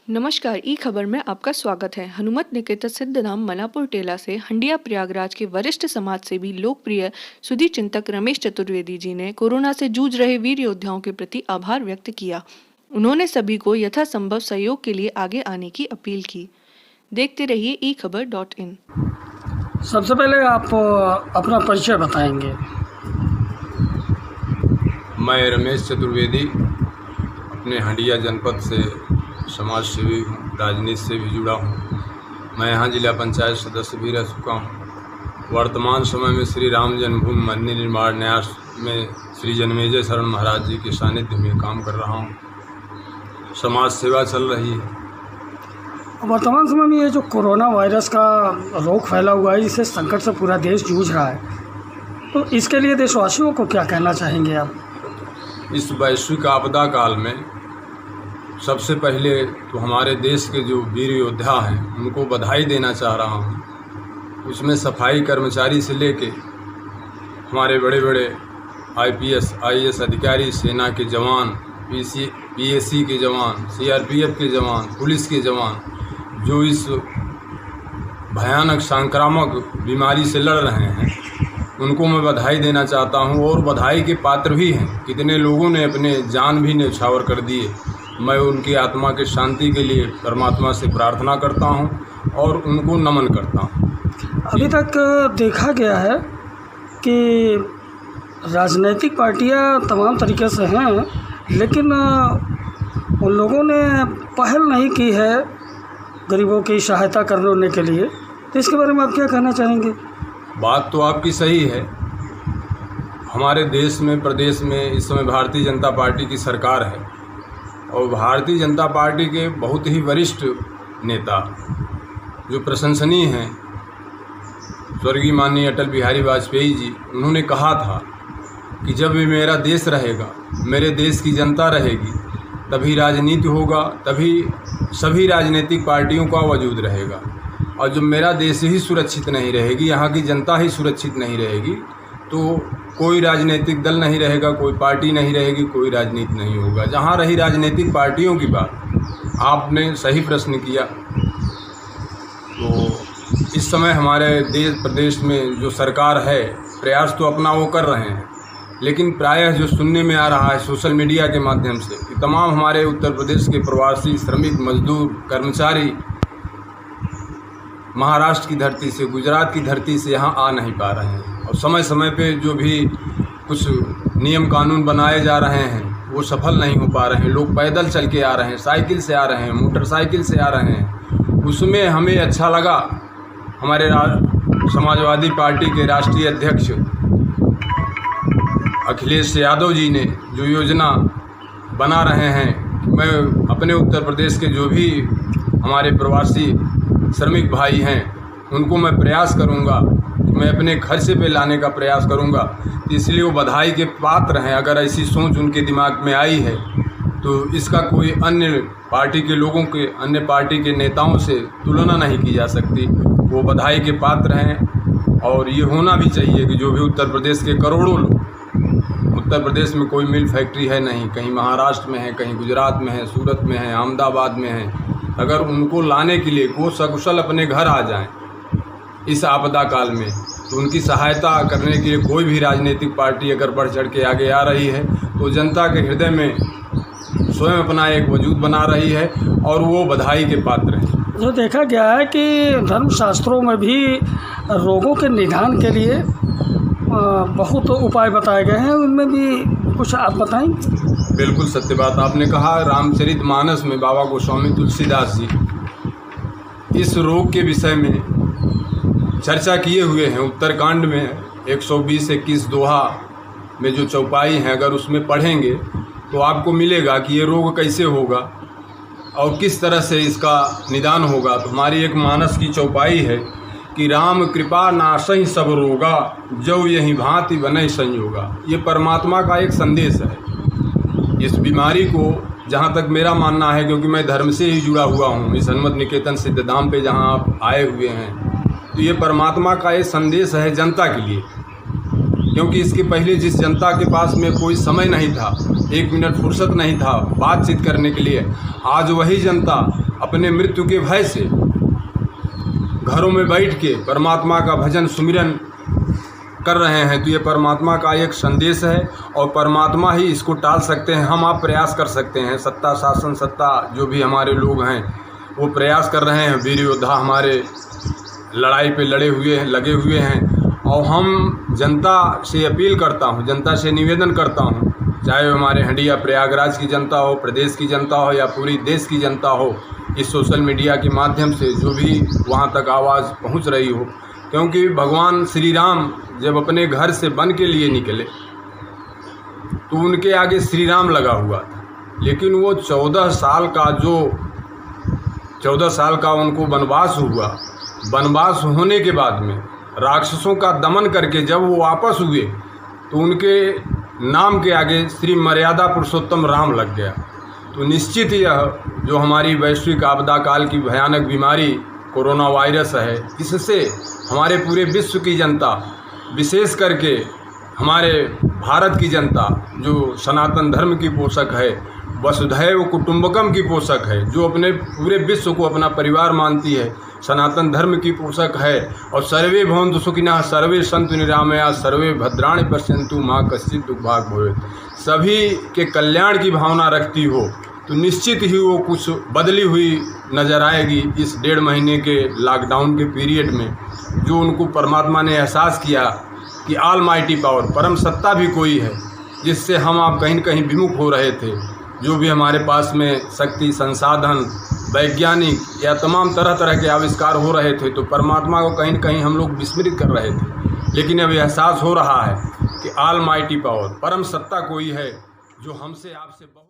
नमस्कार। ई खबर में आपका स्वागत है। हनुमत निकेतन सिद्धधाम मलापुर टेला से हंडिया प्रयागराज के वरिष्ठ समाजसेवी लोकप्रिय सुधी चिंतक रमेश चतुर्वेदी जी ने कोरोना से जूझ रहे वीर योद्धाओं के प्रति आभार व्यक्त किया। उन्होंने सभी को यथासंभव सहयोग के लिए आगे आने की अपील की। देखते रहिए eखबर.in। सबसे पहले आप अपना परिचय बताएंगे। मैं रमेश चतुर्वेदी अपने हंडिया जनपद से समाज सेवी हूँ, राजनीति से भी जुड़ा हूँ। मैं यहाँ जिला पंचायत सदस्य भी रह चुका हूँ। वर्तमान समय में श्री राम जन्मभूमि मंदिर निर्माण न्यास में श्री जन्मेजय शरण महाराज जी के सानिध्य में काम कर रहा हूँ। समाज सेवा चल रही है। वर्तमान समय में ये जो कोरोना वायरस का रोग फैला हुआ है, जिससे संकट से पूरा देश जूझ रहा है, तो इसके लिए देशवासियों को क्या कहना चाहेंगे आप? इस वैश्विक आपदा काल में सबसे पहले तो हमारे देश के जो वीर योद्धा हैं उनको बधाई देना चाह रहा हूँ। उसमें सफाई कर्मचारी से लेके हमारे बड़े बड़े IPS IAS अधिकारी, सेना के जवान, PSC के जवान, CRPF के जवान, पुलिस के जवान, जो इस भयानक संक्रामक बीमारी से लड़ रहे हैं, उनको मैं बधाई देना चाहता हूं और बधाई के पात्र भी हैं। कितने लोगों ने अपने जान भी न्यौछावर कर दिए। मैं उनकी आत्मा के शांति के लिए परमात्मा से प्रार्थना करता हूं और उनको नमन करता हूं। अभी तक देखा गया है कि राजनीतिक पार्टियां तमाम तरीके से हैं, लेकिन उन लोगों ने पहल नहीं की है गरीबों की सहायता करने के लिए। तो इसके बारे में आप क्या कहना चाहेंगे? बात तो आपकी सही है। हमारे देश में, प्रदेश में इस समय भारतीय जनता पार्टी की सरकार है और भारतीय जनता पार्टी के बहुत ही वरिष्ठ नेता जो प्रशंसनीय हैं, स्वर्गीय माननीय अटल बिहारी वाजपेयी जी, उन्होंने कहा था कि जब भी मेरा देश रहेगा, मेरे देश की जनता रहेगी, तभी राजनीति होगा, तभी सभी राजनीतिक पार्टियों का वजूद रहेगा। और जब मेरा देश ही सुरक्षित नहीं रहेगी, यहाँ की जनता ही सुरक्षित नहीं रहेगी, तो कोई राजनीतिक दल नहीं रहेगा, कोई पार्टी नहीं रहेगी, कोई राजनीति नहीं होगा। जहाँ रही राजनीतिक पार्टियों की बात, आपने सही प्रश्न किया। तो इस समय हमारे देश प्रदेश में जो सरकार है, प्रयास तो अपना वो कर रहे हैं, लेकिन प्रायः जो सुनने में आ रहा है सोशल मीडिया के माध्यम से कि तमाम हमारे उत्तर प्रदेश के प्रवासी श्रमिक मजदूर कर्मचारी महाराष्ट्र की धरती से, गुजरात की धरती से यहाँ आ नहीं पा रहे हैं। और समय समय पे जो भी कुछ नियम कानून बनाए जा रहे हैं वो सफल नहीं हो पा रहे हैं। लोग पैदल चल के आ रहे हैं, साइकिल से आ रहे हैं, मोटरसाइकिल से आ रहे हैं। उसमें हमें अच्छा लगा, हमारे समाजवादी पार्टी के राष्ट्रीय अध्यक्ष अखिलेश यादव जी ने जो योजना बना रहे हैं। मैं अपने उत्तर प्रदेश के जो भी हमारे प्रवासी श्रमिक भाई हैं उनको मैं प्रयास करूंगा, मैं अपने खर्चे पे लाने का प्रयास करूंगा। इसलिए वो बधाई के पात्र हैं। अगर ऐसी सोच उनके दिमाग में आई है तो इसका कोई अन्य पार्टी के लोगों के, अन्य पार्टी के नेताओं से तुलना नहीं की जा सकती। वो बधाई के पात्र हैं और ये होना भी चाहिए कि जो भी उत्तर प्रदेश के करोड़ों लोग, उत्तर प्रदेश में कोई मिल फैक्ट्री है नहीं, कहीं महाराष्ट्र में है, कहीं गुजरात में है, सूरत में है, अहमदाबाद में है, अगर उनको लाने के लिए वो सकुशल अपने घर आ जाएं इस आपदा काल में, तो उनकी सहायता करने के लिए कोई भी राजनीतिक पार्टी अगर बढ़ चढ़ के आगे आ रही है तो जनता के हृदय में स्वयं अपना एक वजूद बना रही है और वो बधाई के पात्र हैं। जो देखा गया है कि धर्मशास्त्रों में भी रोगों के निदान के लिए बहुत उपाय बताए गए हैं, उनमें भी कुछ आप बताएं। बिल्कुल सत्य बात आपने कहा। रामचरितमानस में बाबा गोस्वामी तुलसीदास जी इस रोग के विषय में चर्चा किए हुए हैं। उत्तरकांड में 120-21 दोहा में जो चौपाई हैं, अगर उसमें पढ़ेंगे तो आपको मिलेगा कि ये रोग कैसे होगा और किस तरह से इसका निदान होगा। तो हमारी एक मानस की चौपाई है कि राम कृपा नासहि सब रोगा, जो यही भांति बने संयोगा। ये परमात्मा का एक संदेश है। इस बीमारी को, जहाँ तक मेरा मानना है, क्योंकि मैं धर्म से ही जुड़ा हुआ हूँ, इस हनुमत निकेतन सिद्धधाम पे जहाँ आप आए हुए हैं, तो ये परमात्मा का एक संदेश है जनता के लिए। क्योंकि इसके पहले जिस जनता के पास में कोई समय नहीं था, 1 मिनट फुर्सत नहीं था बातचीत करने के लिए, आज वही जनता अपने मृत्यु के भय से घरों में बैठ के परमात्मा का भजन सुमिरन कर रहे हैं। तो ये परमात्मा का एक संदेश है और परमात्मा ही इसको टाल सकते हैं। हम आप प्रयास कर सकते हैं, सत्ता शासन सत्ता जो भी हमारे लोग हैं वो प्रयास कर रहे हैं। वीर योद्धा हमारे लड़ाई पे लगे हुए हैं। और हम जनता से अपील करता हूँ, जनता से निवेदन करता हूँ, चाहे वो हमारे हंडिया प्रयागराज की जनता हो, प्रदेश की जनता हो या पूरी देश की जनता हो, इस सोशल मीडिया के माध्यम से जो भी वहाँ तक आवाज़ पहुँच रही हो। क्योंकि भगवान श्री राम जब अपने घर से वन के लिए निकले तो उनके आगे श्री राम लगा हुआ था, लेकिन वो 14 साल का उनको वनवास हुआ। वनवास होने के बाद में राक्षसों का दमन करके जब वो वापस हुए तो उनके नाम के आगे श्री मर्यादा पुरुषोत्तम राम लग गया। तो निश्चित यह जो हमारी वैश्विक आपदा काल की भयानक बीमारी कोरोना वायरस है, इससे हमारे पूरे विश्व की जनता, विशेष करके हमारे भारत की जनता जो सनातन धर्म की पोषक है, वसुधैव कुटुंबकम की पोषक है, जो अपने पूरे विश्व को अपना परिवार मानती है, सनातन धर्म की पोषक है। और सर्वे भवन्तु सुखिनः, सर्वे सन्तु निरामया, सर्वे भद्राणि पश्यन्तु माँ कश्चित् दुर्भाग् भवेत्। सभी के कल्याण की भावना रखती हो तो निश्चित ही वो कुछ बदली हुई नज़र आएगी इस 1.5 महीने के लॉकडाउन के पीरियड में, जो उनको परमात्मा ने एहसास किया कि ऑलमाइटी पावर, परम सत्ता भी कोई है जिससे हम आप कहीं न कहीं विमुख हो रहे थे। जो भी हमारे पास में शक्ति, संसाधन, वैज्ञानिक या तमाम तरह तरह के आविष्कार हो रहे थे, तो परमात्मा को कहीं न कहीं हम लोग विस्मृत कर रहे थे। लेकिन अब एहसास हो रहा है कि ऑलमाइटी पावर, परम सत्ता कोई है जो हमसे आपसे बहुत